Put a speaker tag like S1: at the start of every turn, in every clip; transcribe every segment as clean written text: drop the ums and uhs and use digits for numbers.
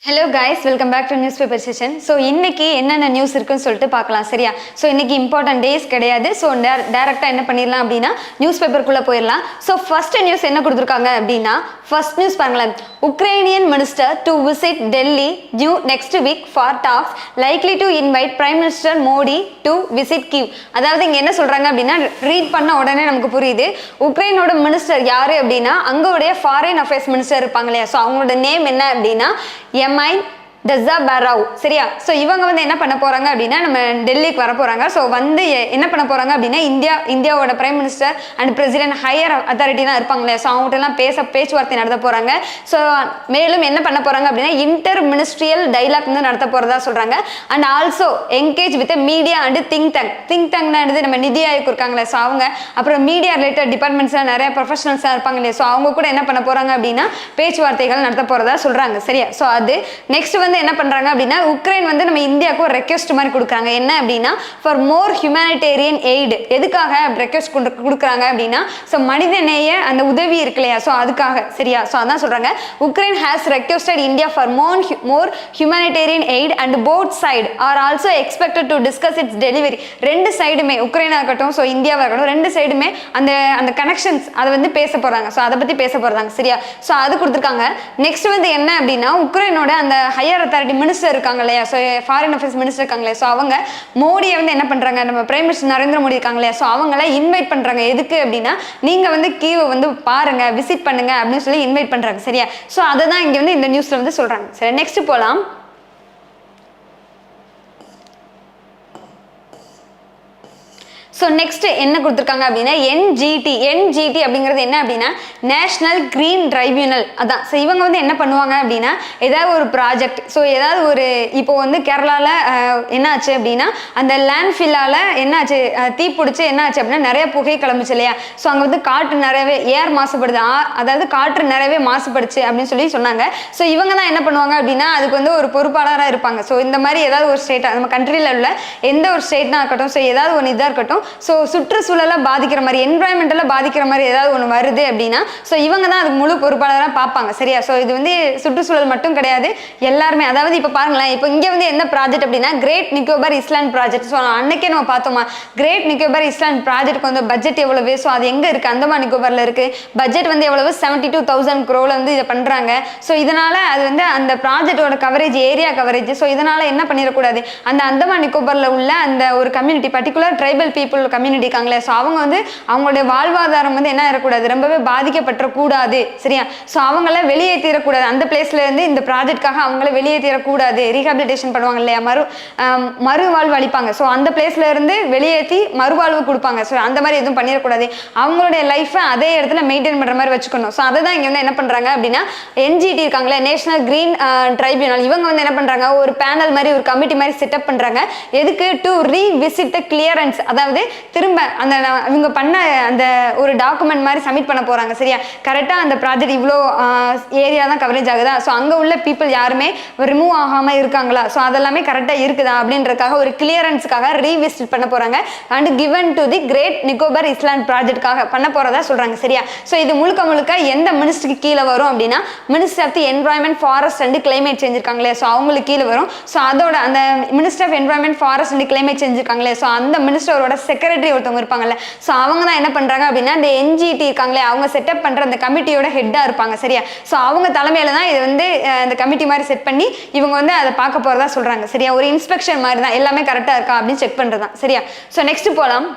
S1: Hello guys, welcome back to newspaper session. So இன்னைக்கு என்னென்ன news இருக்குன்னு சொல்லிட்டு பார்க்கலாம் சரியா. ஸோ இன்னைக்கு இம்பார்ட்டன்ட் டேஸ் கிடையாது. ஸோ டேரெக்டாக என்ன பண்ணிடலாம் அப்படின்னா நியூஸ் பேப்பருக்குள்ளே போயிடலாம். ஸோ ஃபர்ஸ்ட் நியூஸ் என்ன கொடுத்துருக்காங்க அப்படின்னா ஃபர்ஸ்ட் நியூஸ் பாருங்களேன். Ukrainian minister to visit Delhi due next week for talks likely to invite prime minister Modi to visit Kyiv. அதாவது இங்கே என்ன சொல்கிறாங்க அப்படின்னா ரீட் பண்ண உடனே நமக்கு புரியுது. உக்ரைனோட மினிஸ்டர் யார் அப்படின்னா அங்கோடைய ஃபாரின் அஃபேர்ஸ் மினிஸ்டர் இருப்பாங்க இல்லையா. ஸோ அவங்களோட நேம் என்ன அப்படின்னா எம்ஐன் டஸாபராவ் சரியா. ஸோ இவங்க வந்து என்ன பண்ண போறாங்க அப்படின்னா நம்ம டெல்லிக்கு வர போறாங்க. ஸோ வந்து என்ன பண்ண போறாங்க அப்படின்னா இந்தியாவோட prime minister and president higher authority தான் இருப்பாங்களே. ஸோ அவங்ககிட்ட எல்லாம் பேச்சுவார்த்தை நடத்த போறாங்க. ஸோ மேலும் என்ன பண்ண போறாங்க அப்படின்னா இன்டர் மினிஸ்ட்ரியல் டைலாக் வந்து நடத்த போறதா சொல்றாங்க. And also engage with media and think tank நம்ம நிதி ஆயோக் இருக்காங்களே. ஸோ அவங்க அப்புறம் மீடியா ரிலேட்டட் டிபார்ட்மெண்ட்ஸ்ல நிறைய ப்ரொஃபஷனல்ஸாக இருப்பாங்க இல்லையா. ஸோ அவங்க கூட என்ன பண்ண போறாங்க அப்படின்னா பேச்சுவார்த்தைகள் நடத்த போறதா சொல்றாங்க சரியா. ஸோ அது நெக்ஸ்ட் வந்து என்ன பண்றாங்க அப்படின்னா உக்ரைன் வந்து நம்ம இந்தியாவுக்கு ஒரு ரெக்வெஸ்ட் மாதிரி கொடுக்குறாங்க. என்ன அப்படின்னா ஃபார் மோர் ஹியூமனிடேரியன் எய்டு. எதுக்காக ரெக்வெஸ்ட் கொடுக்குறாங்க அப்படின்னா ஸோ மனிதநேய அந்த உதவி இருக்கு இல்லையா. ஸோ அதுக்காக சரியா. ஸோ அதான் சொல்றாங்க Ukraine has requested India for more humanitarian eight and both side are also expected to discuss it's delivery. ரெண்டு சைடுமே உக்ரைனா இருக்கட்டும் ஸோ இந்தியாவாக இருக்கட்டும் ரெண்டு சைடுமே அந்த கனெக்ஷன்ஸ் அதை வந்து பேச போறாங்க. ஸோ அதை பத்தி பேச போறாங்க சரியா. ஸோ அது கொடுத்துருக்காங்க. நெக்ஸ்ட் வந்து என்ன அப்படின்னா உக்ரைனோட அந்த ஹையர் அத்தாரிட்டி மினிஸ்டர் இருக்காங்க இல்லையா. ஸோ ஃபாரின் அஃபேர்ஸ் மினிஸ்டர் இருக்காங்களே. ஸோ அவங்க மோடியை வந்து என்ன பண்றாங்க நம்ம பிரைம் மினிஸ்டர் நரேந்திர மோடி இருக்காங்களே. ஸோ அவங்கள இன்வைட் பண்றாங்க. எதுக்கு அப்படின்னா நீங்க வந்து கீவை வந்து பாருங்க விசிட் பண்ணுங்க அப்படின்னு சொல்லி இன்வைட் பண்றாங்க சரியா. ஸோ அதை தான் இங்க வந்து இந்த நியூஸ்ல வந்து சொல்றாங்க சரி. நெக்ஸ்ட் போலாம். ஸோ நெக்ஸ்ட் என்ன கொடுத்துருக்காங்க அப்படின்னா என்ஜிடி அப்படிங்கிறது என்ன அப்படின்னா நேஷனல் கிரீன் ட்ரைபியூனல். அதான் ஸோ இவங்க வந்து என்ன பண்ணுவாங்க அப்படின்னா ஏதாவது ஒரு ப்ராஜெக்ட் ஸோ ஏதாவது ஒரு இப்போ வந்து கேரளாவில் என்ன ஆச்சு அப்படின்னா அந்த லேண்ட் ஃபில்லால் என்ன ஆச்சு தீ பிடிச்சி என்ன ஆச்சு அப்படின்னா நிறைய புகை கிளம்பிச்சு இல்லையா. ஸோ அங்கே வந்து காற்று நிறையவே ஏர் மாசுபடுது அதாவது காற்று நிறையவே மாசுபடுச்சு அப்படின்னு சொல்லி சொன்னாங்க. ஸோ இவங்க தான் என்ன பண்ணுவாங்க அப்படின்னா அதுக்கு வந்து ஒரு பொறுப்பாளராக இருப்பாங்க. ஸோ இந்த மாதிரி ஏதாவது ஒரு ஸ்டேட்டாக நம்ம கண்ட்ரியில் உள்ள எந்த ஒரு ஸ்டேட்னா இருக்கட்டும் ஸோ ஏதாவது ஒன்று இதாக இருக்கட்டும் ஸோ சுற்றுச்சூழலை பாதிக்கிற மாதிரி என்வரான்மெண்டலை பாதிக்கிற மாதிரி ஏதாவது ஒன்று வருது அப்படின்னா ஸோ இவங்க தான் அதுக்கு முழு பொறுப்பாளராக பார்ப்பாங்க சரியா. ஸோ இது வந்து சுற்றுச்சூழல் மட்டும் கிடையாது எல்லாருமே. அதாவது இப்போ பாருங்களேன் இப்போ இங்கே வந்து என்ன ப்ராஜெக்ட் அப்படின்னா Great Nicobar island project. So அன்னைக்கே நம்ம பார்த்தோமா கிரேட் நிக்கோபார் ஐலாண்ட் ப்ராஜெக்ட்க்கு வந்து பட்ஜெட் எவ்வளவு. ஸோ அது எங்கே இருக்குது அந்தமான் நிக்கோபாரில் இருக்குது. பட்ஜெட் வந்து எவ்வளவு 72,000 crore வந்து இதை பண்ணுறாங்க. ஸோ இதனால அது வந்து அந்த ப்ராஜெக்டோட கவரேஜ் ஏரியா கவரேஜ். ஸோ இதனால என்ன பண்ணிடக்கூடாது அந்த அந்தமான் நிக்கோபாரில் உள்ள அந்த ஒரு community particular tribal people community இருக்காங்களே. ஸோ அவங்க வந்து அவங்களுடைய வாழ்வாதாரம் வந்து என்ன இருக்கக்கூடாது ரொம்பவே பாதிக்கப்பட்டக்கூடாது சரியா. ஸோ அவங்கள வெளியேற்றிடக்கூடாது அந்த பிளேஸ்ல இருந்து இந்த ப்ராஜெக்ட்காக அவங்கள வெளியேற்றிடக்கூடாது. ரீஹாபிலிட்டேஷன் பண்ணுவாங்க இல்லையா மறுவாழ்வு அளிப்பாங்க. ஸோ அந்த பிளேஸ்ல இருந்து வெளியேற்றி மறுவாழ்வு கொடுப்பாங்க. ஸோ அந்த மாதிரி எதுவும் பண்ணிடக்கூடாது. அவங்களுடைய லைஃப்பை அதே இடத்துல மெயின்டைன் பண்ற மாதிரி வச்சுக்கணும். ஸோ அதை தான் இங்க வந்து என்ன பண்றாங்க அப்படின்னா என்ஜிடி இருக்காங்களே நேஷனல் கிரீன் ட்ரைபியூனல். இவங்க வந்து என்ன பண்றாங்க ஒரு பேனல் மாதிரி ஒரு கமிட்டி மாதிரி செட்டப் பண்றாங்க. எதுக்கு டு ரீவிசிட் த கிளியரன்ஸ். அதாவது திரும்ப அந்த இவங்க பண்ண அந்த ஒரு டாக்குமெண்ட் மாதிரி சப்மிட் பண்ண போறாங்க சரியா. கரெக்டா அந்த ப்ராஜெக்ட் இவ்வளோ ஏரியா தான் கவரேஜ் ஆகுதா. ஸோ அங்கே உள்ள பீப்புள் யாருமே ரிமூவ் ஆகாம இருக்காங்களா. ஸோ அதெல்லாமே கரெக்டாக இருக்குதா அப்படின்றதுக்காக ஒரு கிளியரன்ஸுக்காக ரீவிசிட் பண்ண போறாங்க. And given to the great Nicobar island ப்ராஜெக்ட்காக பண்ண போறதா சொல்றாங்க சரியா. ஸோ இது முழுக்க எந்த மினிஸ்டருக்கு கீழே வரும் அப்படின்னா minister of the environment forest and climate change இருக்காங்களே. ஸோ அவங்களுக்கு கீழே வரும். ஸோ அதோட அந்த minister of environment forest and climate change இருக்காங்களே. ஸோ அந்த மினிஸ்டரோட செக்ரட்டரி ஒருத்தவங்க இருப்பாங்கல்ல. ஸோ அவங்க தான் என்ன பண்றாங்க அப்படின்னா இந்த என்ஜிடி இருக்காங்களே அவங்க செட்டப் பண்ற அந்த கமிட்டியோட ஹெட்டா இருப்பாங்க சரியா. ஸோ அவங்க தலைமையில தான் இது வந்து இந்த கமிட்டி மாதிரி செட் பண்ணி இவங்க வந்து அதை பார்க்க போறதா சொல்றாங்க சரியா. ஒரு இன்ஸ்பெக்ஷன் மாதிரி தான் எல்லாமே கரெக்டா இருக்கா அப்படின்னு செக் பண்றதுதான் சரியா. ஸோ நெக்ஸ்ட் போலாம்.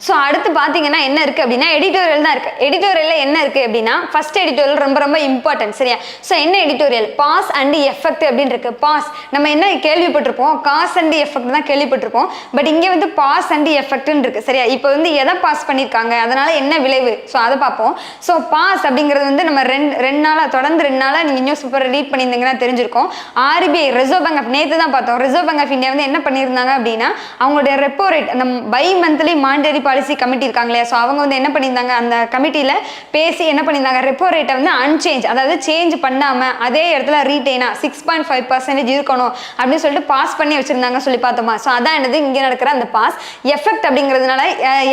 S1: ஸோ அடுத்து பார்த்தீங்கன்னா என்ன இருக்குது அப்படின்னா எடிட்டோரியல் தான் இருக்குது. எடிட்டோரியலில் என்ன இருக்குது அப்படின்னா ஃபர்ஸ்ட் எடிட்டோரியல் ரொம்ப இம்பார்ட்டன்ட் சரியா. ஸோ என்ன எடிட்டோரியல் பாஸ் அண்ட் எஃபெக்ட் அப்படின்னு இருக்கு. பாஸ் நம்ம என்ன கேள்விப்பட்டிருப்போம் காஸ் அண்ட் எஃபெக்ட் தான் கேள்விப்பட்டிருப்போம். பட் இங்கே வந்து பாஸ் அண்ட் எஃபெக்ட்னு இருக்கு சரியா. இப்போ வந்து எதை பாஸ் பண்ணியிருக்காங்க அதனால என்ன விளைவு ஸோ அதை பார்ப்போம். ஸோ பாஸ் அப்படிங்கிறது வந்து நம்ம தொடர்ந்து 2 நாளாக நீங்கள் நியூஸ் பேப்பர் ரீட் பண்ணியிருந்தீங்கன்னா தெரிஞ்சிருக்கும். RBI ரிசர்வ் பேங்க் ஆஃப் நேற்று தான் பார்த்தோம். ரிசர்வ் பேங்க் ஆஃப் இந்தியா வந்து என்ன பண்ணியிருந்தாங்க அப்படின்னா அவங்களுடைய ரெப்போ ரேட் அந்த by monthly monetary policy committee இருக்காங்க இல்லையா, ஸோ அவங்க வந்து என்ன பண்ணியிருந்தாங்க, அந்த கமிட்டியில் பேசி என்ன பண்ணியிருந்தாங்க, ரெப்போ ரேட்டை வந்து அன்சேஞ்ச், அதாவது சேஞ்ச் பண்ணாமல் அதே இடத்துல ரீட்டெயினாக 6.5% இருக்கணும் அப்படின்னு சொல்லிட்டு பாஸ் பண்ணி வச்சுருந்தாங்க சொல்லி பார்த்தோமா. ஸோ அதான் என்னது இங்கே நடக்கிற அந்த பாஸ் எஃபெக்ட் அப்படிங்கிறதுனால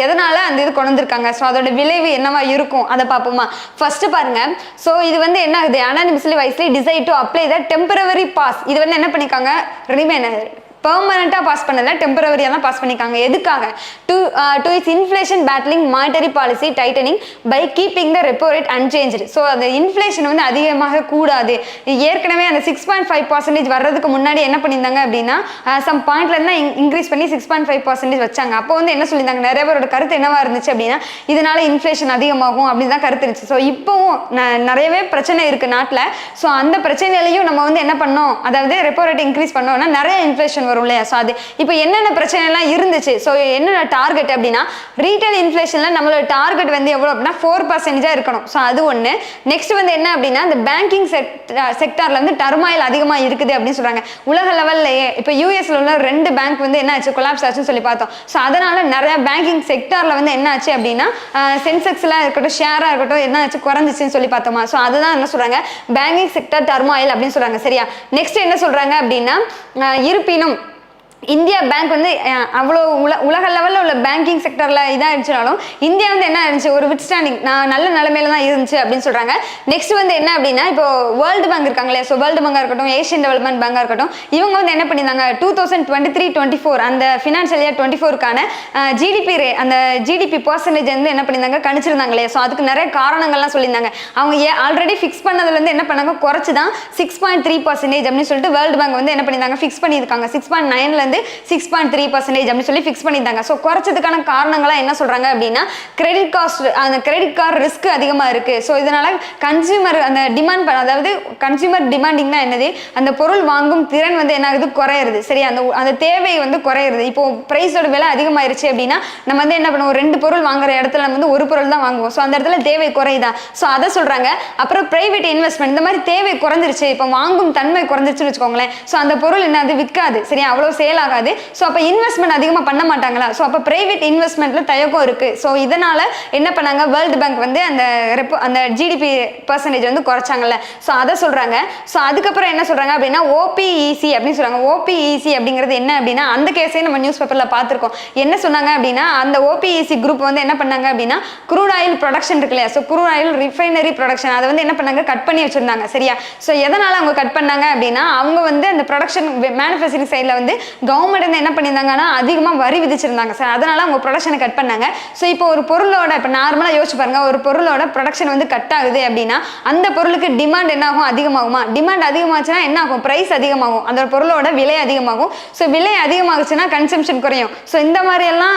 S1: எதனால அந்த இது கொண்டு வந்திருக்காங்க, ஸோ அதோட விளைவு என்னவா இருக்கும் அதை பார்ப்போமா. ஃபர்ஸ்ட் பாருங்க, ஸோ இது வந்து என்ன ஆகுது, anonymously wisely decide to apply the temporary pass. இது வந்து என்ன பண்ணிருக்காங்க, ரிமைனர் பெர்மனண்டா பாஸ் பண்ணல, டெம்பரவரியா தான் பாஸ் பண்ணிருக்காங்க. எதுக்காக, to its inflation battling monetary policy tightening by keeping the repo rate unchanged. So அந்த இன்ஃப்ளேஷன் வந்து அதிகமாக கூடாது. ஏற்கனவே அந்த 6.5% வர்றதுக்கு முன்னாடி என்ன பண்ணியிருந்தாங்க அப்படின்னா சம் பாயிண்ட்ல இருந்தா இன்க்ரீஸ் பண்ணி 6.5% வச்சாங்க. அப்போ வந்து என்ன சொல்லியிருந்தாங்க, நிறைய பேரோட கருத்து என்னவா இருந்துச்சு அப்படின்னா இதனால இன்ஃப்ளேஷன் அதிகமாகும் அப்படின்னு தான் கருத்து இருந்துச்சு. ஸோ இப்போவும் நிறையவே பிரச்சனை இருக்கு நாட்டில். ஸோ அந்த பிரச்சனையிலையும் நம்ம வந்து என்ன பண்ணோம், அதாவது ரெப்போ ரேட் இன்க்ரீஸ் பண்ணோம்னா நிறைய இன்ஃப்ளேஷன் வரும் இல்லையா. ஸோ அது இப்போ என்னென்ன பிரச்சனை எல்லாம் இருந்துச்சு, ஸோ என்னென்ன டார்கெட் அப்படின்னா ரீட்டைல் இன்ஃப்ளேஷன்ல நம்மளோட டார்கெட் வந்து எவ்வளோ அப்படின்னா 4% இருக்கணும். ஸோ அது ஒன்று. நெக்ஸ்ட் வந்து என்ன அப்படின்னா இந்த பேங்கிங் செக்டார்ல வந்து டர்மாயில் அதிகமாக இருக்குது அப்படின்னு சொல்றாங்க. உலக லெவல்லையே இப்போ யூஎஸ்ல உள்ள 2 பேங்க் வந்து என்ன ஆச்சு, கொலாப்ஸ் ஆச்சுன்னு சொல்லி பார்த்தோம். ஸோ அதனால நிறைய பேங்கிங் செக்டார்ல வந்து என்ன ஆச்சு அப்படின்னா சென்செக்ஸ்ல இருக்கட்டும் ஷேரா இருக்கட்டும் என்ன ஆச்சு, குறைஞ்சிச்சுன்னு சொல்லி பார்த்தோமா. ஸோ அதுதான் என்ன சொல்றாங்க, பேங்கிங் செக்டார் டர்மாயில் அப்படின்னு சொல்றாங்க. சரியா. நெக்ஸ்ட் என்ன சொல்றாங்க அப்படின்னா இருப்பினும் இந்தியா பேங்க் வந்து அவ்வளோ உலக லெவலில் உள்ள பேங்கிங் செக்டரில் இதாக இருந்துச்சுனாலும் இந்தியா வந்து என்ன இருந்துச்சு, ஒரு விட்ஸ்டாண்டிங் நல்ல நிலைமையில தான் இருந்துச்சு அப்படின்னு சொல்கிறாங்க. நெக்ஸ்ட் வந்து என்ன அப்படின்னா இப்போ வேர்ல்டு பேங்க் இருக்காங்களே, ஸோ வேர்ல்டு பேங்காக இருக்கட்டும் ஏஷியன் டெவலப்மெண்ட் பேங்காக இருக்கட்டும், இவங்க வந்து என்ன பண்ணியிருந்தாங்க 2023-24 அந்த ஃபினான்ஷியல் இயர் 24க்கான ஜிடிபி பர்சன்டேஜ் வந்து என்ன பண்ணியிருந்தாங்க கணிச்சிருந்தாங்களே. ஸோ அதுக்கு நிறைய காரணங்கள்லாம் சொல்லியிருந்தாங்க. அவங்க ஆல்ரெடி ஃபிக்ஸ் பண்ணதுலேருந்து என்ன பண்ணாங்க, குறைச்சி தான் 6.3% அப்படின்னு சொல்லிட்டு வேர்ல்டு பேங்க் வந்து என்ன பண்ணியிருந்தாங்க ஃபிக்ஸ் பண்ணியிருக்காங்க. 6.9 6.3% அப்படின்னு சொல்லி ஃபிக்ஸ் பண்ணியிருந்தாங்க. ஸோ குறைச்சதுக்கான காரணங்களாக என்ன சொல்றாங்க அப்படின்னா கிரெடிட் காஸ்ட், அந்த கிரெடிட் கார்டு ரிஸ்க் அதிகமாக இருக்கு. ஸோ இதனால கன்சியூமர் அந்த டிமாண்ட், அதாவது கன்சியூமர் டிமாண்டிங் தான் என்னது, அந்த பொருள் வாங்கும் திறன் வந்து என்ன ஆகுது, குறையிறது. சரி, அந்த தேவை வந்து குறையிறது. இப்போ பிரைஸோட விலை அதிகமாயிருச்சு அப்படின்னா நம்ம வந்து என்ன பண்ணுவோம், 2 பொருள் வாங்குற இடத்துல நம்ம வந்து 1 பொருள் தான் வாங்குவோம். ஸோ அந்த இடத்துல தேவை குறையுதா, ஸோ அதை சொல்றாங்க. அப்புறம் பிரைவேட் இன்வெஸ்ட்மெண்ட், இந்த மாதிரி தேவை குறைஞ்சிருச்சு, இப்போ வாங்கும் தன்மை குறைஞ்சிருச்சுன்னு வச்சுக்கோங்களேன். ஸோ அந்த பொருள் என்ன அது விற்காது. சரியா, அவ்வளோ சேல் ஆகாது. ஸோ அப்போ இன்வெஸ்ட்மெண்ட் அதிகமாக பண்ண மாட்டாங்களா, ஸோ அப்போ பிரைவேட் இன்வெஸ்ட்மெண்ட்ல தயக்கம் இருக்கு. ஸோ இதனால என்ன பண்ணாங்க, வேர்ல்டு பேங்க் வந்து அந்த ஜிடிபி பர்சன்டேஜ் வந்து குறைச்சாங்கல்ல. ஸோ அதை சொல்றாங்க. ஸோ அதுக்கப்புறம் என்ன சொல்றாங்க அப்படின்னா ஓபிஇசி அப்படின்னு சொல்றாங்க. ஓபிஇசி அப்படிங்கிறது என்ன அப்படின்னா அந்த கேஸே நம்ம நியூஸ் பேப்பர்ல பார்த்துருக்கோம். என்ன சொன்னாங்க அப்படின்னா அந்த ஓபிஇசி குரூப் வந்து என்ன பண்ணாங்க அப்படின்னா குரூட் ஆயில் ப்ரொடக்ஷன் இருக்கு இல்லையா, so crude oil refinery production அதை வந்து என்ன பண்ணாங்க, கட் பண்ணி வச்சிருந்தாங்க. சரியா. ஸோ எதனால அவங்க கட் பண்ணாங்க அப்படின்னா அவங்க வந்து அந்த ப்ரொடக்ஷன் மேனுஃபேக்சரிங் சைடில் வந்து கவர்மெண்ட் வந்து என்ன பண்ணியிருந்தாங்கன்னா அதிகமாக வரி விதிச்சிருந்தாங்க. சார் அதனால அவங்க ப்ரொடக்ஷனை கட் பண்ணாங்க. ஸோ இப்போ ஒரு பொருளோட இப்போ நார்மலாக யோசிச்சு பாருங்க, ஒரு பொருளோட ப்ரொடக்ஷன் வந்து கட் ஆகுது அப்படின்னா அந்த பொருளுக்கு டிமாண்ட் என்ன ஆகும், அதிகமாகுமா. டிமாண்ட் அதிகமாச்சுன்னா என்ன ஆகும், பிரைஸ் அதிகமாகும், அந்த பொருளோட விலை அதிகமாகும். ஸோ விலை அதிகமாகுச்சுன்னா கன்சம்ஷன் குறையும். ஸோ இந்த மாதிரி எல்லாம்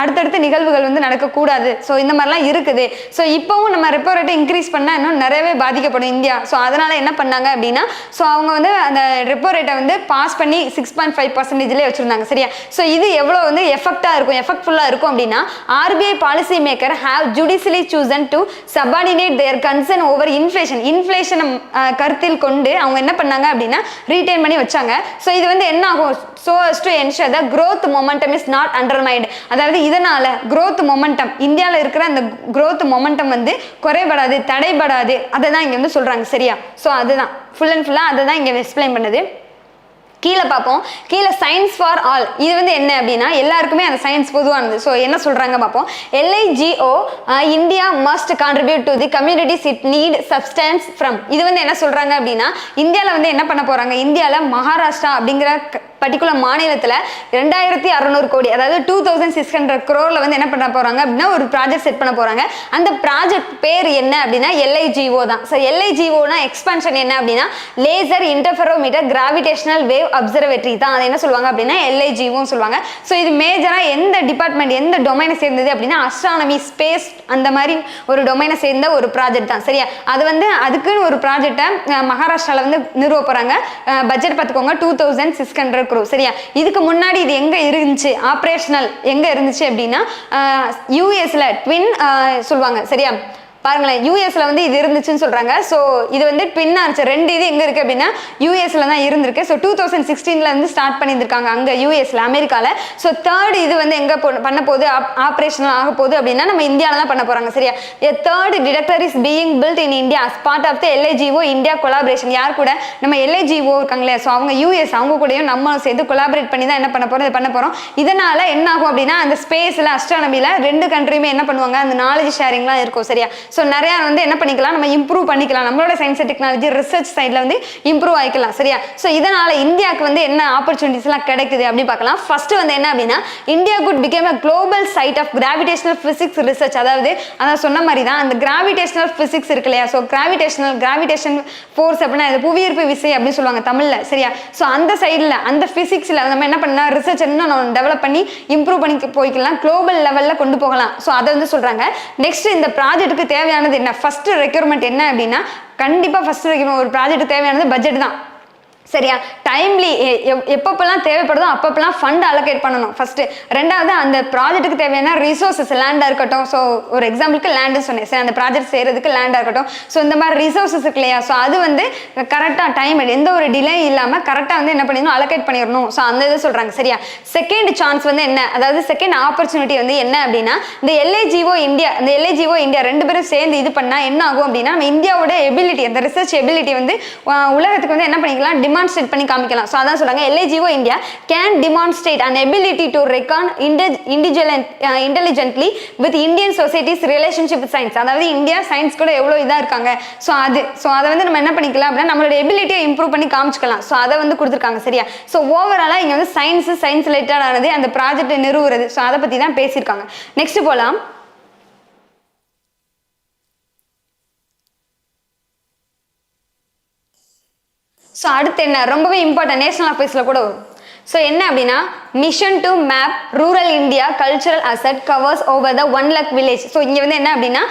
S1: அடுத்தடுத்த நிகழ்வுகள் வந்து நடக்கக்கூடாது. ஸோ இந்த மாதிரிலாம் இருக்குது. ஸோ இப்போவும் நம்ம ரெப்போ ரேட்டை இன்க்ரீஸ் பண்ணால் இன்னும் நிறையவே பாதிக்கப்படும் இந்தியா. ஸோ அதனால என்ன பண்ணாங்க அப்படின்னா ஸோ அவங்க வந்து அந்த ரெப்போ ரேட்டை வந்து பாஸ் பண்ணி 6.5% வச்சிருந்தாங்க. சரியா. ஸோ இது எவ்வளோ வந்து எஃபெக்ட்ஃபுல்லாக இருக்கும் அப்படின்னா RBI policy maker have judiciously chosen to subordinate their concern over inflation கருத்தில் கொண்டு அவங்க என்ன பண்ணாங்க அப்படின்னா ரீடைன் பண்ணி வச்சாங்க. ஸோ இது வந்து என்ன ஆகும், so as to ensure the growth momentum is not undermined. அதாவது இதனால growth momentum இந்தியாவில் இருக்கிற அந்த growth momentum வந்து குறைபடாது, தடைபடாது. அதை தான் இங்கே வந்து சொல்றாங்க. சரியா. ஸோ அதுதான் ஃபுல் அண்ட் ஃபுல்லாக அதை தான் இங்கே எக்ஸ்பிளைன் பண்ணுது. கீழே பார்ப்போம். கீழே சயின்ஸ் ஃபார் ஆல், இது வந்து என்ன அப்படின்னா எல்லாருக்குமே அந்த சயின்ஸ் பொதுவானது. ஸோ என்ன சொல்றாங்க பார்ப்போம். LIGO India must contribute to the communities it NEET substance from. இது வந்து என்ன சொல்றாங்க அப்படின்னா இந்தியாவில் வந்து என்ன பண்ண போறாங்க, இந்தியாவில் மகாராஷ்டிரா அப்படிங்கிற பர்டிகுலர் மாநிலத்தில் 2600 கோடி, அதாவது 2600 crore வந்து என்ன பண்ண போறாங்க அப்படின்னா ஒரு ப்ராஜெக்ட் செட் பண்ண போறாங்க. அந்த ப்ராஜெக்ட் பேர் என்ன அப்படின்னா LIGO தான். ஸோ LIGOனா எக்ஸ்பான்ஷன் என்ன அப்படின்னா laser interferometer gravitational wave observatory தான். அதை என்ன சொல்லுவாங்க அப்படின்னா LIGOன்னு சொல்லுவாங்க. ஸோ இது மேஜரா எந்த டிபார்ட்மெண்ட் எந்த டொமைனை சேர்ந்தது அப்படின்னா அஸ்ட்ரானமி ஸ்பேஸ் அந்த மாதிரி ஒரு டொமைனை சேர்ந்த ஒரு ப்ராஜெக்ட் தான். சரியா. அது வந்து அதுக்குன்னு ஒரு ப்ராஜெக்டை மகாராஷ்டிராவில் வந்து நிறுவ போறாங்க. பட்ஜெட் பார்த்துக்கோங்க 2600 crore. சரியா. இதுக்கு முன்னாடி இது எங்க இருந்துச்சு, ஆபரேஷனல் எங்க இருந்துச்சு அப்படின்னா யூஎஸ்ல ட்வின் சொல்லுவாங்க. சரியா. பாருங்களேன், யூஎஸ்ல வந்து இது இருந்துச்சுன்னு சொல்றாங்க. ஸோ இது வந்து பின்னா இருந்துச்சு. 2 இது எங்க இருக்கு அப்படின்னா யூஎஸ்ல தான் இருந்திருக்கு. ஸோ 2016ல இருந்து ஸ்டார்ட் பண்ணியிருக்காங்க அங்க யூஎஸ்ல, அமெரிக்கால. ஸோ 3rd இது வந்து எங்க பண்ண போகுது, ஆப்ரேஷனல் ஆக போகுது அப்படின்னா நம்ம இந்தியாவில தான் பண்ண போறாங்க. சரியா? A 3rd detector is being built in India as part of the LIGO India collaboration. யார் கூட? நம்ம LIGO இருக்காங்களே, ஸோ அவங்க யூஎஸ், அவங்க கூடயும் நம்ம சேர்த்து கொலாபரேட் பண்ணி தான் என்ன பண்ண போறோம், இது பண்ண போறோம். இதனால என்ன ஆகும் அப்படின்னா அந்த ஸ்பேஸ்ல, அஸ்ட்ரானமில 2 கண்ட்ரியுமே என்ன பண்ணுவாங்க, அந்த நாலேஜ் ஷேரிங்லாம் இருக்கும். சரியா? ஸோ நிறைய வந்து என்ன பண்ணிக்கலாம், நம்ம இம்ப்ரூவ் பண்ணிக்கலாம். நம்மளோட சயின்ஸ் அண்ட் டெக்னாலஜி ரிசர்ச் சைட்ல வந்து இம்ப்ரூவ் ஆகிக்கலாம். சரியா? ஸோ இதனால இந்தியாவுக்கு வந்து என்ன ஆப்பர்ச்சுனிட்டிஸ் எல்லாம் கிடைக்குது அப்படி பார்க்கலாம். ஃபர்ஸ்ட் வந்து என்ன அப்படின்னா India could become a global site of gravitational physics research. அதாவது அதான் சொன்ன மாதிரி தான் அந்த கிராவிடேஷனல் பிசிக்ஸ் இருக்கு இல்லையா, ஸோ கிராவிடேஷன் ஃபோர்ஸ் அப்படின்னா இது புவியீர்ப்பு விசை அப்படின்னு சொல்லுவாங்க தமிழ்ல. சரியா? ஸோ அந்த சைடில் அந்த பிசிக்ஸ்ல நம்ம என்ன பண்ணலாம், ரிசர்ச் இன்னும் டெவலப் பண்ணி இம்ப்ரூவ் பண்ணி போய்க்கலாம், குளோபல் லெவல்ல கொண்டு போகலாம். ஸோ அதை வந்து சொல்றாங்க. நெக்ஸ்ட் இந்த ப்ராஜெக்ட்டுக்கு தேவையானது என்ன, ஃபர்ஸ்ட் ரெக்யர்மெண்ட் என்ன அப்படின்னா கண்டிப்பா ஃபர்ஸ்ட் ரெக்யர்மெண்ட் ஒரு ப்ராஜெக்ட் தேவையானது பட்ஜெட் தான். சரியா? டைம்லி எப்பப்பெல்லாம் தேவைப்படுதோ அப்பப்பெல்லாம் ஃபண்ட் அலோகேட் பண்ணணும் ஃபர்ஸ்ட். ரெண்டாவது அந்த ப்ராஜெக்ட்டுக்கு தேவையான ரிசோர்ஸஸ், லேண்டாக இருக்கட்டும். ஸோ ஒரு எக்ஸாம்பிளுக்கு லேண்டு சொன்னேன். சரி, அந்த ப்ராஜெக்ட் செய்யறதுக்கு லேண்டாக இருக்கட்டும். ஸோ இந்த மாதிரி ரிசோர்ஸஸ் இருக்கு இல்லையா, ஸோ அது வந்து கரெக்டாக டைம் எந்த ஒரு டிலே இல்லாமல் கரெக்டாக வந்து என்ன பண்ணிடணும், அலோகேட் பண்ணிடணும். ஸோ அந்த இது சொல்றாங்க. சரியா? செகண்ட் சான்ஸ் வந்து என்ன, அதாவது செகண்ட் ஆப்பர்ச்சுனிட்டி வந்து என்ன அப்படின்னா இந்த LIGO இந்தியா, இந்த LIGO இந்தியா 2 பேரும் சேர்ந்து இது பண்ணா என்ன ஆகும் அப்படின்னா நம்ம இந்தியாவோட எபிலிட்டி, அந்த ரிசர்ச் எபிலிட்டி வந்து உலகத்துக்கு வந்து என்ன பண்ணிக்கலாம், demonstrate பண்ணி காமிக்கலாம். சோ அதான் சொல்றாங்க LIGO India can demonstrate an ability to reckon intelligently with Indian society's relationship with science. அதாவது இந்தியா சயின்ஸ் கூட எவ்வளவு இதா இருக்காங்க. சோ அதை வந்து நம்ம என்ன பண்ணிக்கலாம் அப்படின்னா நம்மளோட எபிலிட்டியை இம்ப்ரூவ் பண்ணி காமிச்சுக்கலாம். சோ அதை வந்து கொடுத்துருக்காங்க. சரியா? சோ ஓவராலா இங்க வந்து சயின்ஸ் ரிலேட்டடானது அந்த ப்ராஜெக்ட் நிறுவுறது. சோ அதை பத்தி தான் பேசியிருக்காங்க. நெக்ஸ்ட் போலாம். ஸோ அடுத்து என்ன ரொம்பவே இம்பார்ட்டன்ட், நேஷனல் ஆஃபீஸில் கூட வரும். ஸோ என்ன அப்படின்னா mission to map rural India cultural asset covers over the 1 lakh village. So இங்கே வந்து என்ன அப்படின்னா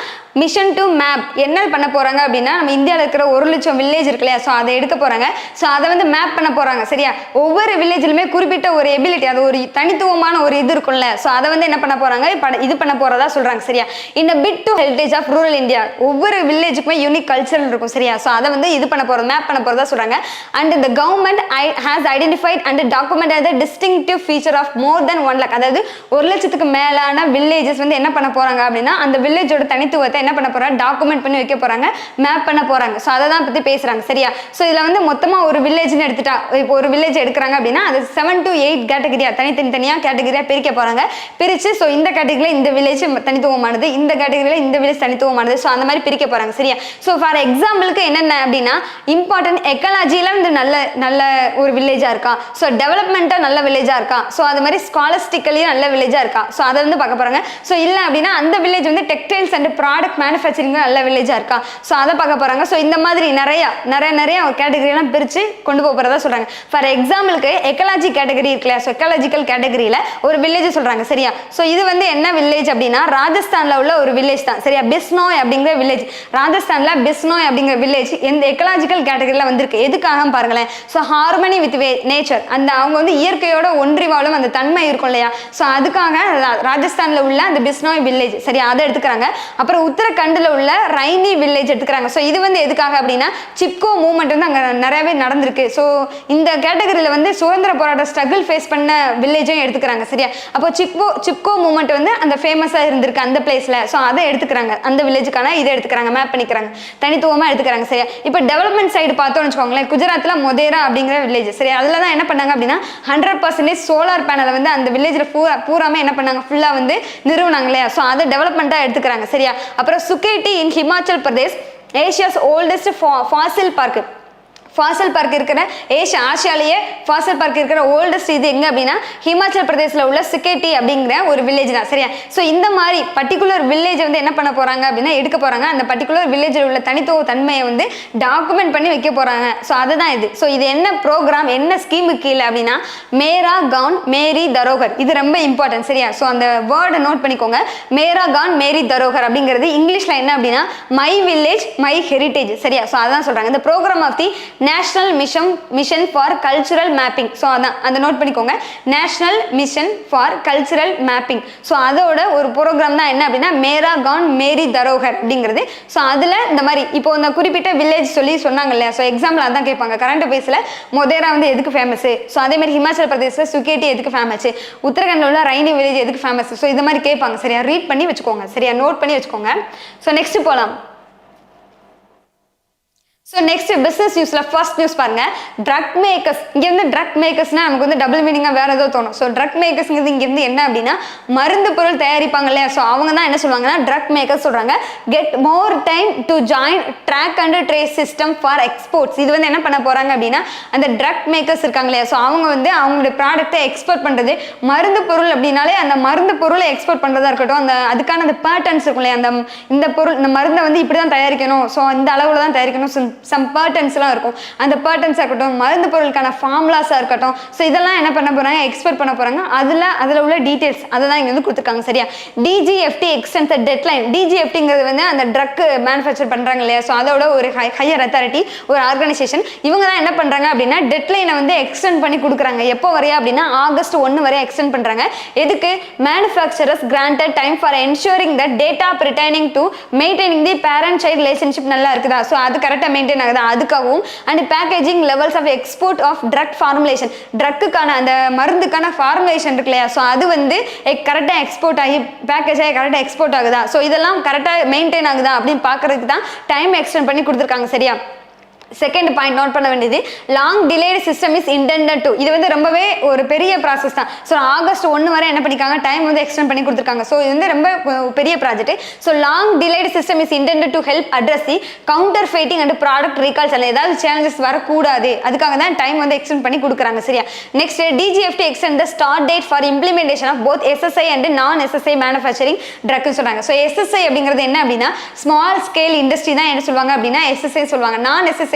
S1: மிஷன் டு மேப் என்ன பண்ண போறாங்க அப்படின்னா நம்ம இந்தியாவில் இருக்கிற 1 லட்சம் வில்லேஜ் இருக்கு இல்லையா, ஸோ அதை எடுக்க போறாங்க. ஸோ அதை வந்து மேப் பண்ண போறாங்க. சரியா? ஒவ்வொரு வில்லேஜ்லுமே குறிப்பிட்ட ஒரு எபிலிட்டி, அது ஒரு தனித்துவமான ஒரு இது இருக்கும்ல, ஸோ அதை வந்து என்ன பண்ண போறாங்க, இது பண்ண போறதா சொல்றாங்க. சரியா? இந்த bid to heritage of rural India, ஒவ்வொரு வில்லேஜுக்குமே யூனிக் கல்ச்சரல் இருக்கும். சரியா? ஸோ அதை வந்து இது பண்ண போறது, மேப் பண்ண போறதா சொல்றாங்க. And the government has identified and documented the distinctive feature of more than 1 lakh. அதாவது 1 லட்சத்துக்கு மேலான வில்லேஜஸ் வந்து என்ன பண்ண போறாங்க அப்படின்னா அந்த வில்லேஜோட தனித்துவத்தை என்ன பண்ண போறாங்க, டாக்குமெண்ட் பண்ணி வைக்க போறாங்க, மேப் பண்ண போறாங்க. ஸோ அதை தான் பத்தி பேசுறாங்க. சரியா? ஸோ இதுல வந்து மொத்தமா ஒரு வில்லேஜ்னு எடுத்துட்டா, இப்போ ஒரு வில்லேஜ் எடுக்கிறாங்க அப்படின்னா அது 7 to 8 கேட்டகரியா தனித்தனியா கேட்டகரியா பிரிக்க போறாங்க. பிரிச்சு ஸோ இந்த கேட்டகரியில இந்த வில்லேஜ் தனித்துவமானது, இந்த கேட்டகரியில இந்த வில்லேஜ் தனித்துவமானது. ஸோ அந்த மாதிரி பிரிக்க போறாங்க. சரியா? ஸோ ஃபார் எக்ஸாம்பிளுக்கு என்னென்ன அப்படின்னா இம்பார்ட்டன்ட் எக்காலஜியில வந்து நல்ல ஒரு வில்லேஜா இருக்கா, ஸோ டெவலப்மெண்ட்டா நல்ல வில்லேஜா இருக்கா, ஸோ அது மாதிரி ஸ்காலஸ்டிக்கலியும் நல்ல வில்லேஜா இருக்கா, ஸோ அதை வந்து பார்க்க போறாங்க. ஸோ இல்லை அப்படின்னா அந்த வில்லேஜ் வந்து டெக்ஸ்டைல்ஸ் அண்ட் ப்ராடக்ட் மேனுஃபேக்சரிங் நல்ல வில்லேஜா இருக்கா, ஸோ அதை பார்க்க போறாங்க. ஸோ இந்த மாதிரி நிறைய கேட்டகரி எல்லாம் பிரிச்சு கொண்டு போறதா சொல்றாங்க. ஃபார் எக்ஸாம்பிளுக்கு எக்காலஜி கேட்டகரி இருக்குல்ல, ஸோ எக்காலஜிக்கல் கேட்டகரியில ஒரு வில்லேஜ் சொல்றாங்க. சரியா? ஸோ இது வந்து என்ன வில்லேஜ் அப்படின்னா ராஜஸ்தான்ல உள்ள ஒரு வில்லேஜ் தான். சரியா? பிஸ்னோய் அப்படிங்கிற வில்லேஜ், ராஜஸ்தான்ல பிஸ்னோய் அப்படிங்கிற வில்லேஜ் இந்த எக்காலஜிக்கல் கேட்டகரியில வந்திருக்கு. எதுக்காக பாருங்களேன், ஸோ ஹார்மனி வித் நேச்சர், அந்த அவங்க வந்து இயற்கையோட ஒன்றி வாழும் அந்த தன்மை இருக்கும் இல்லையா, ஸோ அதுக்காக ராஜஸ்தான்ல உள்ள அந்த பிஸ்னோய் வில்லேஜ். சரியா? அதை எடுத்துக்கிறாங்க. அப்புறம் உத்தரகண்ட்ல உள்ள ரைனி வில்லேஜ் எடுத்துக்கிறாங்க. ஸோ இது வந்து எதுக்காக அப்படின்னா சிப்கோ மூவ்மெண்ட் வந்து அங்கே நிறையவே நடந்திருக்கு. ஸோ இந்த கேட்டகரியில வந்து சுதந்திர போராட்ட ஸ்ட்ரகிள் ஃபேஸ் பண்ண வில்லேஜும் எடுத்துக்கிறாங்க. சரியா? அப்போ சிப்கோ மூவ்மெண்ட் வந்து அந்த ஃபேமஸா இருந்திருக்கு அந்த பிளேஸ்ல. ஸோ அதை எடுத்துக்கிறாங்க, அந்த வில்லேஜுக்கான இதை எடுத்துக்கிறாங்க, மேப் பண்ணிக்கிறாங்க, தனித்துவமா எடுத்துக்கிறாங்க. சரியா? இப்போ டெவலப்மெண்ட் சைடு பார்த்தோம்னு வச்சுக்கோங்களேன், குஜராத்ல மொதேரா அப்படிங்கிற வில்லேஜ். சரியா? அதுல தான் என்ன பண்ணாங்க அப்படின்னா 100% சோலார் பேனலை வந்து அந்த வில்லேஜ்ல பூராமே என்ன பண்ணாங்க, ஃபுல்லா வந்து நிறுவனாங்க இல்லையா, ஸோ அதை டெவலப்மெண்ட்டா எடுத்துக்கிறாங்க. சரியா? அப்புறம் Suketi in Himachal Pradesh, Asia's oldest fossil park இருக்கிற ஆசியாலேயே ஃபாசில் பார்க் இருக்கிற ஓல்டஸ்ட் இது எங்க அப்படின்னா ஹிமாச்சல் பிரதேசில் உள்ள சுகேட்டி அப்படிங்கிற ஒரு வில்லேஜ் தான். சரியா? ஸோ இந்த மாதிரி பர்டிகுலர் வில்லேஜ் வந்து என்ன பண்ண போறாங்க அப்படின்னா எடுக்க போறாங்க. அந்த பர்டிகுலர் வில்லேஜில் உள்ள தனித்துவ தன்மையை வந்து டாக்குமெண்ட் பண்ணி வைக்க போறாங்க. ஸோ அதுதான் இது. ஸோ இது என்ன ப்ரோக்ராம், என்ன ஸ்கீமு கீழே அப்படின்னா மேரா கவுன் மேரி தரோகர். இது ரொம்ப இம்பார்ட்டன்ட். சரியா? ஸோ அந்த வேர்டை நோட் பண்ணிக்கோங்க. மேரா கவுன் மேரி தரோகர் அப்படிங்கிறது இங்கிலீஷ்ல என்ன அப்படின்னா மை வில்லேஜ் மை ஹெரிட்டேஜ். சரியா? ஸோ அதான் சொல்றாங்க. இந்த programme of the national mission for cultural mapping. So அதான் அந்த நோட் பண்ணிக்கோங்க, national mission for cultural mapping. So அதோட ஒரு ப்ரோக்ராம் தான் என்ன அப்படின்னா மேரா கான் மேரி தரோகர் அப்படிங்கிறது. ஸோ அதில் இந்த மாதிரி இப்போ இந்த குறிப்பிட்ட வில்லேஜ் சொன்னாங்க இல்லையா, ஸோ எக்ஸாம்பிள் அதான் கேட்பாங்க. கரண்ட் அஃபேர்ஸில் மொதேரா வந்து எதுக்கு ஃபேமஸ், ஸோ அதே மாதிரி ஹிமாச்சல் பிரதேசில் சுக்கேட்டி எதுக்கு ஃபேமஸ், உத்தரகாண்டில் உள்ள ரைனி வில்லேஜ் எதுக்கு ஃபேமஸ். ஸோ இது மாதிரி கேட்பாங்க. சரியா, ரீட் பண்ணி வச்சுக்கோங்க. சரியா, நோட் பண்ணி வச்சுக்கோங்க. ஸோ நெக்ஸ்ட் போகலாம். ஸோ நெக்ஸ்ட் பிஸ்னஸ் நியூஸில் ஃபர்ஸ்ட் நியூஸ் பாருங்க, ட்ரக் மேக்கர்ஸ். இங்கேருந்து ட்ரக் மேக்கர்ஸ்னா நமக்கு வந்து டபுள் மீனிங்காக வேறு ஏதோ தோணும். ஸோ ட்ரக் மேக்கர்ஸ்ங்கிறது இங்கேருந்து என்ன அப்படின்னா மருந்து பொருள் தயாரிப்பாங்க இல்லையா, ஸோ அவங்க தான் என்ன சொல்லுவாங்கன்னா ட்ரக் மேக்கர்ஸ் சொல்கிறாங்க. Get more time to join track and trace system for exports. இது வந்து என்ன பண்ண போகிறாங்க அப்படின்னா அந்த ட்ரக் மேக்கர்ஸ் இருக்காங்க இல்லையா, ஸோ அவங்க வந்து அவங்களுடைய ப்ராடக்ட்டை எக்ஸ்போர்ட் பண்ணுறது. மருந்து பொருள் அப்படின்னாலே அந்த மருந்து பொருளை எக்ஸ்போர்ட் பண்ணுறதா இருக்கட்டும், அதுக்கான அந்த பேட்டர்ன்ஸ் இருக்கும் இல்லையா, இந்த பொருள் இந்த மருந்தை வந்து இப்படி தான் தயாரிக்கணும், ஸோ இந்த அளவில் தான் தயாரிக்கணும், சம் பேட்டர்ன்ஸ்லாம் இருக்கும். அந்த பேட்டர்ன்ஸாக இருக்கட்டும், மருந்து பொருளுக்கான ஃபார்முலாஸாக இருக்கட்டும், ஸோ இதெல்லாம் என்ன பண்ண போகிறாங்க, எக்ஸ்போர்ட் பண்ண போகிறாங்க. அதில் உள்ள டீட்டெயில்ஸ் அதை தான் இங்கே வந்து கொடுத்துருக்காங்க. சரியா, டிஜிஎஃப்டி எக்ஸ்டென்ஸ் த டெட்லைன். டிஜிஎஃப்டிங்கிறது வந்து அந்த ட்ரக் மேனுஃபேக்சர் பண்ணுறாங்க இல்லையா, ஸோ அதோட ஒரு ஹையர் அத்தாரிட்டி, ஒரு ஆர்கனைசேஷன். இவங்க தான் என்ன பண்ணுறாங்க அப்படின்னா டெட்லைனை வந்து எக்ஸ்டெண்ட் பண்ணி கொடுக்குறாங்க. எப்போ வரையா அப்படின்னா ஆகஸ்ட் 1 வரை எக்ஸ்டெண்ட் பண்ணுறாங்க. எதுக்கு, manufacturers granted time for ensuring the data pertaining to maintaining the parent child relationship நல்லா இருக்குதா, ஸோ அது கரெக்டாக மெயின்டைன் ஆகுதா அதுக்காகவும். And packaging levels of export of drug formulation. ட்ரக்குக்கான அந்த மருந்துக்கான ஃபார்முலேஷன் இருக்கு இல்லையா, ஸோ அது வந்து கரெக்டாக எக்ஸ்போர்ட் ஆகி பேக்கேஜ் ஆகி கரெக்டாக எக்ஸ்போர்ட் ஆகுதா, ஸோ இதெல்லாம் கரெக்டாக மெயின்டைன் ஆகுதா அப்படின்னு பார்க்கறதுக்கு தான் டைம் எக்ஸ்டெண்ட் பண்ணி கொடுத்துருக்காங்க. சரியா, செகண்ட் பாயிண்ட் நோட் பண்ண வேண்டியது, long delayed system is intended to. இது வந்து ரொம்பவே ஒரு பெரிய ப்ராசஸ் தான். ஸோ ஆகஸ்ட் 1 வரை என்ன பண்ணிக்காங்க, டைம் வந்து எக்ஸ்டெண்ட் பண்ணி கொடுத்துருக்காங்க. ஸோ இது வந்து ரொம்ப பெரிய project. So long delayed system is intended to help address the counterfeiting and product recalls. அல்ல ஏதாவது சேலஞ்சஸ் வரக்கூடாது, அதுக்காக தான் டைம் வந்து எக்ஸ்டெண்ட் பண்ணி கொடுக்குறாங்க. சரியா, next DGFT extend the start date for implementation of both SSI and non SSI manufacturing ட்ரக்னு சொல்றாங்க. ஸோ எஸ்எஸ்ஐ அப்படிங்கிறது என்ன அப்படின்னா ஸ்மால் ஸ்கேல் இண்டஸ்ட்ரி தான் என்ன சொல்லுவாங்க அப்படின்னா எஸ்எஸ்ஐ சொல்லுவாங்க. நான் எஸ்எஸ்ஐனா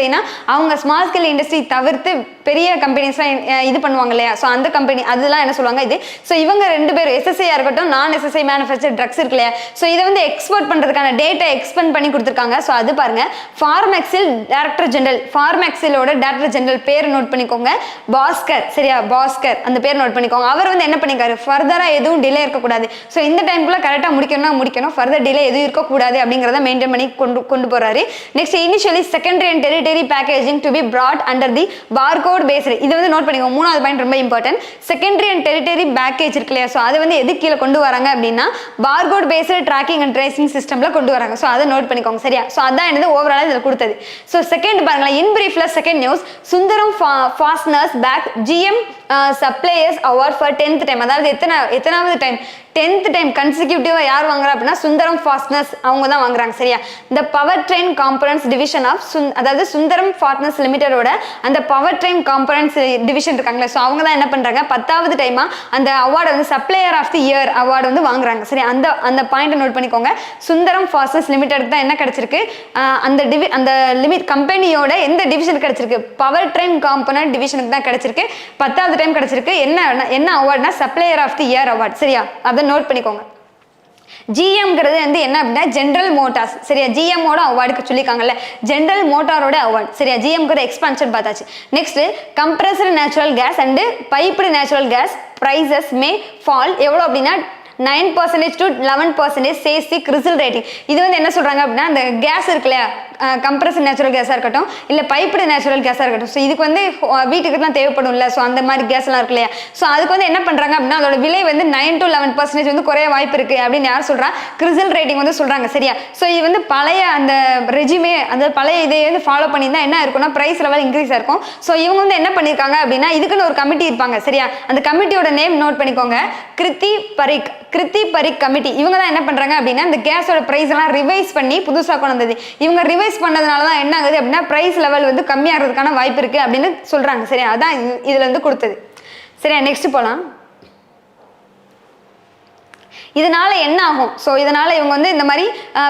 S1: அவங்க ஸ்மால் ஸ்கேல் இண்டஸ்ட்ரி தவிர்த்து பெரிய கம்பெனிஸ்லாம் இது பண்ணுவாங்க இல்லையா, ஸோ அந்த கம்பெனி அதெல்லாம் என்ன சொல்லுவாங்க இது. ஸோ இவங்க ரெண்டு பேரும் எஸ்எஸ்ஐயாக இருக்கட்டும், நான் எஸ்எஸ்ஐ மேனுஃபேக்சர் ட்ரக்ஸ் இருக்கு இல்லையா, ஸோ இதை வந்து எக்ஸ்போர்ட் பண்ணுறதுக்கான டேட்டா எக்ஸ்பெண்ட் பண்ணி கொடுத்துருக்காங்க. ஸோ அது பாருங்க, ஃபார்மெக்சில் டைரக்டர் ஜெனரல், ஃபார்மெக்சிலோட டைரக்டர் ஜெனரல் பேர் நோட் பண்ணிக்கோங்க, பாஸ்கர். சரியா, பாஸ்கர் அந்த பேர் நோட் பண்ணிக்கோங்க. அவர் வந்து என்ன பண்ணிக்காரு, ஃபர்தராக எதுவும் டிலே இருக்கக்கூடாது, ஸோ இந்த டைம்குள்ள கரெக்டாக முடிக்கணும், ஃபர்தர் டிலே எதுவும் இருக்கக்கூடாது அப்படிங்கிறத மெயின்டைன் பண்ணி கொண்டு போறாரு. Next initially secondary and tertiary packaging to be brought under the barcode based. இது வந்து நோட் பண்ணிக்கோங்க. மூணாவது பாயிண்ட் ரொம்ப important. Secondary and territory package இருக்கு இல்லையா, ஸோ அதை வந்து எது கீழே கொண்டு வராங்க அப்படின்னா barcode based tracking and tracing சிஸ்டம்ல கொண்டு வராங்க. ஸோ அதை நோட் பண்ணிக்கோங்க. சரியா, ஸோ அதான் என்னது ஓவரால் இதில் கொடுத்தது. ஸோ செகண்ட் பாருங்களேன், இன் பிரீஃப்ல second news, Sundaram fasteners bag GM suppliers award for 10th time. அதாவது எத்தனாவது டைம், 10th டைம் கன்சிக்யூட்டிவா யார் வாங்குறா அப்படின்னா சுந்தரம் ஃபாஸ்னர்ஸ் அவங்க தான் வாங்குறாங்க. சரியா, இந்த power train components division of அதாவது சுந்தரம் ஃபாஸ்னர்ஸ் லிமிடெடோட அந்த பவர் ட்ரெயின் காம்பனன்ட்ஸ் டிவிஷன் இருக்காங்களே, ஸோ அவங்க தான் என்ன பண்றாங்க 10வது டைமா அந்த அவார்டு வந்து supplier of the year award வந்து வாங்குறாங்க. சரி, அந்த பாயிண்ட் நோட் பண்ணிக்கோங்க. சுந்தரம் ஃபாஸ்னர்ஸ் லிமிடெடுக்கு தான் என்ன கிடைச்சிருக்கு, அந்த லிமிட் கம்பெனியோட எந்த டிவிஷன் கிடைச்சிருக்கு, பவர் ட்ரெயின் காம்பனன்ட் டிவிஷனுக்கு தான் கிடைச்சிருக்கு. 10வது டைம் கிடைச்சிருக்கு. என்ன அவார்ட்னா supplier of the year award. சரியா, அதை நோட் பண்ணிக்கோங்க. ஜிஎம்ங்கிறது வந்து என்ன அப்படின்னா ஜெனரல் மோட்டார்ஸ். சரியா, ஜிஎம்மோட அவார்டுக்கு சொல்லியிருக்காங்கல்ல, ஜெனரல் மோட்டாரோட அவார்டு. சரியா, ஜிஎம்ங்கிற எக்ஸ்பான்ஷன் பார்த்தாச்சு. Next compressed natural gas and piped natural gas prices may fall. எவ்வளோ அப்படின்னா 9% to 11% says the CRISIL rating. இது வந்து என்ன சொல்றாங்க அப்படின்னா அந்த கேஸ் இருக்கு இல்லையா, கம்ப்ரஸ்டு நேச்சுரல் கேஸாக இருக்கட்டும் இல்லை பைப்டு நேச்சுரல் கேஸாக இருக்கட்டும், ஸோ இதுக்கு வந்து வீட்டுக்கு தான் தேவைப்படும் இல்லை, ஸோ அந்த மாதிரி கேஸ்லாம் இருக்கு இல்லையா, ஸோ அதுக்கு வந்து என்ன பண்ணுறாங்க அப்படின்னா அதோட விலை வந்து 9 to 11% வந்து குறைய வாய்ப்பு இருக்குது அப்படின்னு யார் சொல்கிறா, கிறிசில் ரேட்டிங் வந்து சொல்கிறாங்க. சரியா, ஸோ இது வந்து பழைய அந்த ரெஜிமே அந்த பழைய இதை வந்து ஃபாலோ பண்ணியிருந்தா என்ன இருக்குன்னா ப்ரைஸ் லெவல் இன்க்ரீஸ் ஆயிருக்கும். ஸோ இவங்க வந்து என்ன பண்ணியிருக்காங்க அப்படின்னா இதுக்குன்னு ஒரு கமிட்டி இருப்பாங்க. சரியா, அந்த கமிட்டியோட நேம் நோட் பண்ணிக்கோங்க, கிருத்தி பரிக் கமிட்டி. இவங்க தான் என்ன பண்றாங்க அப்படின்னா இந்த கேஸோட பிரைஸ் எல்லாம் ரிவைஸ் பண்ணி புதுசாக கொண்டு வந்தது. இவங்க ரிவைஸ் பண்ணதுனால தான் என்ன ஆகுது அப்படின்னா பிரைஸ் லெவல் வந்து கம்மியாகிறதுக்கான வாய்ப்பு இருக்கு அப்படின்னு சொல்றாங்க. சரியா, அதான் இதுல இருந்து கொடுத்தது. சரியா, நெக்ஸ்ட் போலாம். இதனால என்ன ஆகும்? ஸோ இதனால இவங்க வந்து இந்த மாதிரி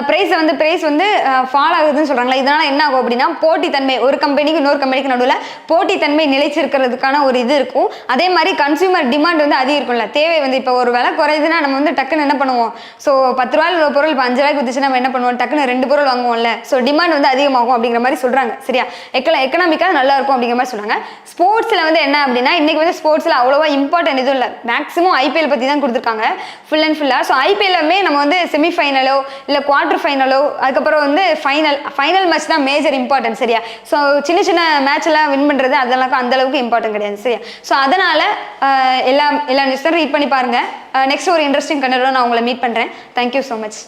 S1: பிரைஸ் வந்து ஃபால் ஆகுதுன்னு சொல்றாங்களா, இதனால என்ன ஆகும் அப்படின்னா போட்டித்தன்மை, ஒரு கம்பெனிக்கு இன்னொரு கம்பெனிக்கு நடுவில் போட்டித்தன்மை நிலைச்சிருக்கிறதுக்கான ஒரு இது இருக்கும். அதே மாதிரி கன்சியூமர் டிமாண்ட் வந்து அதிகம் இருக்கும்ல, தேவை வந்து இப்போ ஒரு விலை குறையுதுன்னா நம்ம வந்து டக்குன்னு என்ன பண்ணுவோம், ஸோ 10 ரூபாயில் ஒரு பொருள் இப்போ 5 ரூபாய்க்கு வித்துச்சு, நம்ம என்ன பண்ணுவோம், டக்குன்னு 2 பொருள் வாங்குவோம்ல. ஸோ டிமாண்ட் வந்து அதிகமாகும் அப்படிங்கிற மாதிரி சொல்றாங்க. சரியா, எக்கனாமிக்காக நல்லா இருக்கும் அப்படிங்கிற மாதிரி சொல்றாங்க. ஸ்போர்ட்ஸில் வந்து என்ன அப்படின்னா இன்னைக்கு வந்து ஸ்போர்ட்ஸில் அவ்வளோவா இம்பார்ட்டன்ட் எதுவும் இல்லை, மேக்ஸிமம் ஐபிஎல் பற்றி தான் கொடுத்துருக்காங்க ஃபுல் அண்ட் ஃபுல்லாக. ஸோ ஐபிஎல்லுமே நம்ம வந்து செமிஃபைனலோ இல்லை குவார்டர் ஃபைனலோ அதுக்கப்புறம் வந்து ஃபைனல் மேட்ச் தான் மேஜர் இம்பார்ட்டன்ட். சரியா, ஸோ சின்ன சின்ன மேட்ச்லாம் வின் பண்ணுறது அதெல்லாம் அந்த அளவுக்கு இம்பார்ட்டன்ட் கிடையாது. சரியா, ஸோ அதனால் எல்லா நியூஸும் ரீட் பண்ணி பாருங்கள். நெக்ஸ்ட் ஒரு இன்ட்ரெஸ்டிங் கண்டென்ட்டோட நான் உங்களை மீட் பண்ணுறேன். Thank you so much.